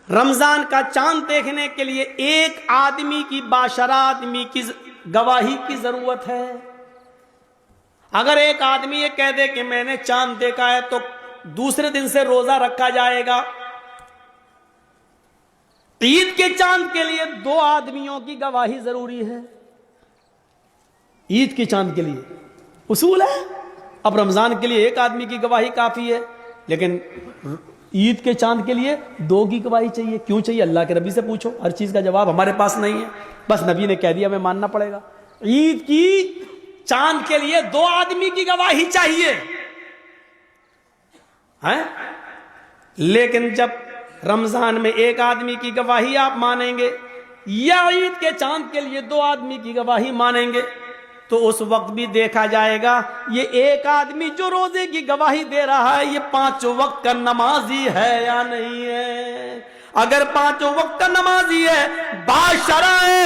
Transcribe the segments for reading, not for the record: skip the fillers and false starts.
رمضان کا چاند دیکھنے کے لیے ایک آدمی کی باشرہ آدمی کی گواہی کی ضرورت ہے. اگر ایک آدمی یہ کہہ دے کہ میں نے چاند دیکھا ہے تو دوسرے دن سے روزہ رکھا جائے گا. عید کے چاند کے لیے 2 آدمیوں کی گواہی ضروری ہے. عید کے چاند کے لیے اصول ہے. اب رمضان کے لیے 1 آدمی کی گواہی کافی ہے، لیکن عید کے چاند کے لیے 2 کی گواہی چاہیے. کیوں چاہیے؟ اللہ کے نبی سے پوچھو. ہر چیز کا جواب ہمارے پاس نہیں ہے، بس نبی نے کہہ دیا ہمیں ماننا پڑے گا. عید کی چاند کے لیے 2 آدمی کی گواہی چاہیے ہیں؟ لیکن جب رمضان میں 1 آدمی کی گواہی آپ مانیں گے یا عید کے چاند کے لیے 2 آدمی کی گواہی مانیں گے تو اس وقت بھی دیکھا جائے گا یہ 1 آدمی جو روزے کی گواہی دے رہا ہے یہ 5 وقت کا نمازی ہے یا نہیں ہے. اگر 5 وقت کا نمازی ہے، باشرع ہے،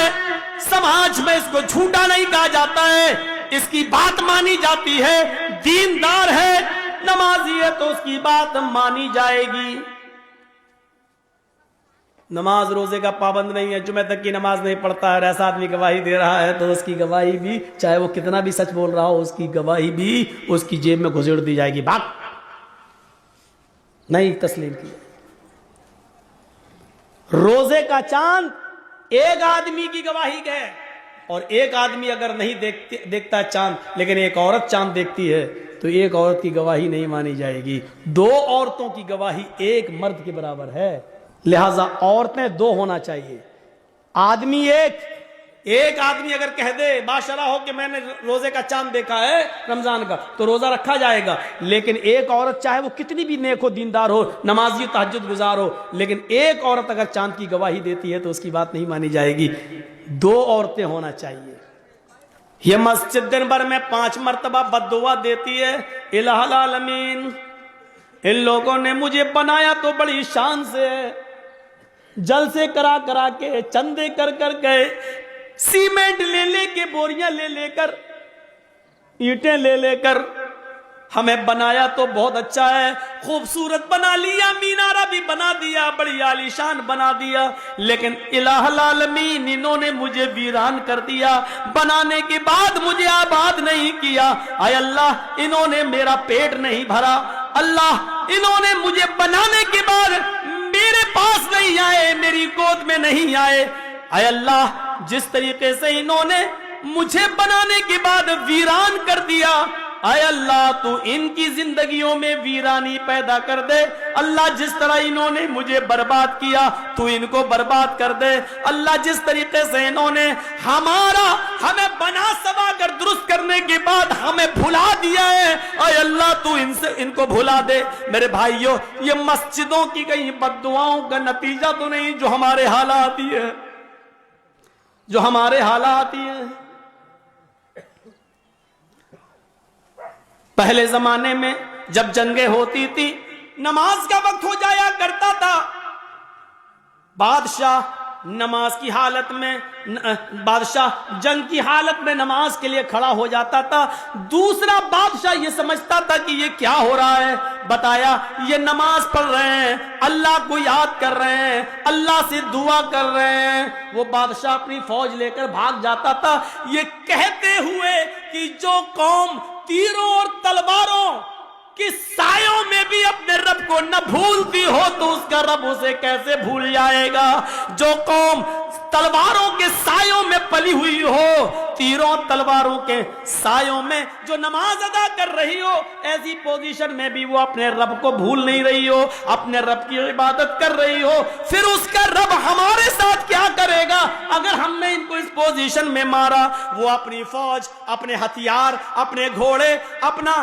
سماج میں اس کو جھوٹا نہیں کہا جاتا ہے، اس کی بات مانی جاتی ہے، دیندار ہے، نمازی ہے تو اس کی بات مانی جائے گی. نماز روزے کا پابند نہیں ہے، جمعہ تک کی نماز نہیں پڑھتا ہے، ایسا آدمی گواہی دے رہا ہے تو اس کی گواہی بھی، چاہے وہ کتنا بھی سچ بول رہا ہو، اس کی گواہی بھی اس کی جیب میں گھسیڑ دی جائے گی. بات نہیں تسلیم کی. روزے کا چاند 1 آدمی کی گواہی ہے، اور 1 آدمی اگر نہیں دیکھتا چاند لیکن ایک عورت چاند دیکھتی ہے تو 1 عورت کی گواہی نہیں مانی جائے گی. 2 عورتوں کی گواہی 1 مرد کے برابر ہے، لہذا عورتیں 2 ہونا چاہیے. آدمی ایک آدمی اگر کہہ دے باشرع ہو کہ میں نے روزے کا چاند دیکھا ہے رمضان کا تو روزہ رکھا جائے گا. لیکن 1 عورت چاہے وہ کتنی بھی نیک ہو، دیندار ہو، نمازی تہجد گزار ہو، لیکن 1 عورت اگر چاند کی گواہی دیتی ہے تو اس کی بات نہیں مانی جائے گی. 2 عورتیں ہونا چاہیے. یہ مسجد دن بھر میں 5 مرتبہ بد دعا دیتی ہے، الہ العالمین ان لوگوں نے مجھے بنایا تو بڑی شان سے، جلسے کرا کرا کے، چندے کر کر کے، سیمنٹ لے لے کے، بوریاں لے لے کر، اینٹیں لے لے کر ہمیں بنایا تو بہت اچھا ہے، خوبصورت بنا لیا، مینارہ بھی بنا دیا، بڑی عالیشان بنا دیا، لیکن الہ العالمین انہوں نے مجھے ویران کر دیا، بنانے کے بعد مجھے آباد نہیں کیا. اے اللہ انہوں نے میرا پیٹ نہیں بھرا، اللہ انہوں نے مجھے بنانے کے بعد میرے پاس نہیں آئے، میری گود میں نہیں آئے. اے اللہ جس طریقے سے انہوں نے مجھے بنانے کے بعد ویران کر دیا، اے اللہ تو ان کی زندگیوں میں ویرانی پیدا کر دے. اللہ جس طرح انہوں نے مجھے برباد کیا تو ان کو برباد کر دے. اللہ جس طریقے سے انہوں نے ہمیں بنا سوا کر درست کرنے کے بعد ہمیں بھلا دیا ہے، اے اللہ تو ان کو بھلا دے. میرے بھائیوں یہ مسجدوں کی کہیں بد دعاؤں کا نتیجہ تو نہیں جو ہمارے حالات ہی ہے، جو ہمارے حالات ہی ہیں. پہلے زمانے میں جب جنگیں ہوتی تھی نماز کا وقت ہو جایا کرتا تھا، بادشاہ جنگ کی حالت میں نماز کے لیے کھڑا ہو جاتا تھا. دوسرا بادشاہ یہ سمجھتا تھا کہ یہ کیا ہو رہا ہے، بتایا یہ نماز پڑھ رہے ہیں، اللہ کو یاد کر رہے ہیں، اللہ سے دعا کر رہے ہیں. وہ بادشاہ اپنی فوج لے کر بھاگ جاتا تھا، یہ کہتے ہوئے کہ جو قوم تیروں اور تلواروں کہ سایوں میں بھی اپنے رب کو نہ بھولتی ہو تو اس کا رب اسے کیسے بھول جائے گا. جو قوم تلواروں کے سایوں میں پلی ہوئی ہو، تیروں تلواروں کے سایوں میں جو نماز ادا کر رہی ہو، ایسی پوزیشن میں بھی وہ اپنے رب کو بھول نہیں رہی ہو، اپنے رب کی عبادت کر رہی ہو، پھر اس کا رب ہمارے ساتھ کیا کرے گا اگر ہم نے ان کو اس پوزیشن میں مارا. وہ اپنی فوج، اپنے ہتھیار، اپنے گھوڑے، اپنا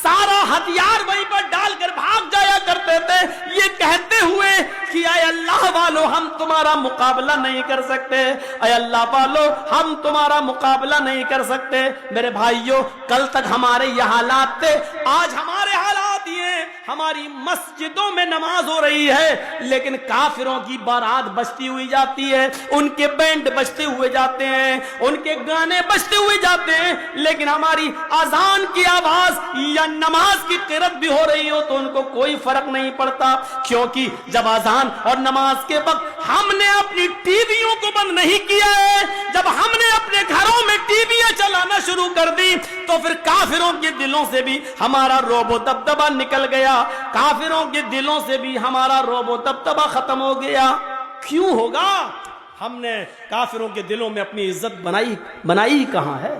سارا ہتھیار وہیں پر ڈال کر بھاگ جایا کرتے تھے، یہ کہتے ہوئے کہ اے اللہ والو ہم تمہارا مقابلہ نہیں کر سکتے، اے اللہ والو ہم تمہارا مقابلہ نہیں کر سکتے. میرے بھائیوں کل تک ہمارے یہ حالات تھے، آج ہمارے حالات یہ ہیں ہماری مسجدوں میں نماز ہو رہی ہے لیکن کافروں کی بارات بجتی ہوئی جاتی ہے، ان کے بینڈ بجتے ہوئے جاتے ہیں، ان کے گانے بجتے ہوئے جاتے ہیں، لیکن ہماری اذان کی آواز یا نماز کی قرات بھی ہو رہی ہو تو ان کو کوئی فرق نہیں پڑتا، کیونکہ جب اذان اور نماز کے وقت ہم نے اپنی ٹی ویوں کو بند نہیں کیا ہے، جب ہم نے اپنے گھروں میں ٹی ویاں چلانا شروع کر دی تو پھر کافروں کے دلوں سے بھی ہمارا رعب و دبدبہ نکل گیا، کافروں کے دلوں سے بھی ہمارا رعب و دبدبہ ختم ہو گیا۔ کیوں ہوگا؟ ہم نے کافروں کے دلوں میں اپنی عزت بنائی کہاں ہے؟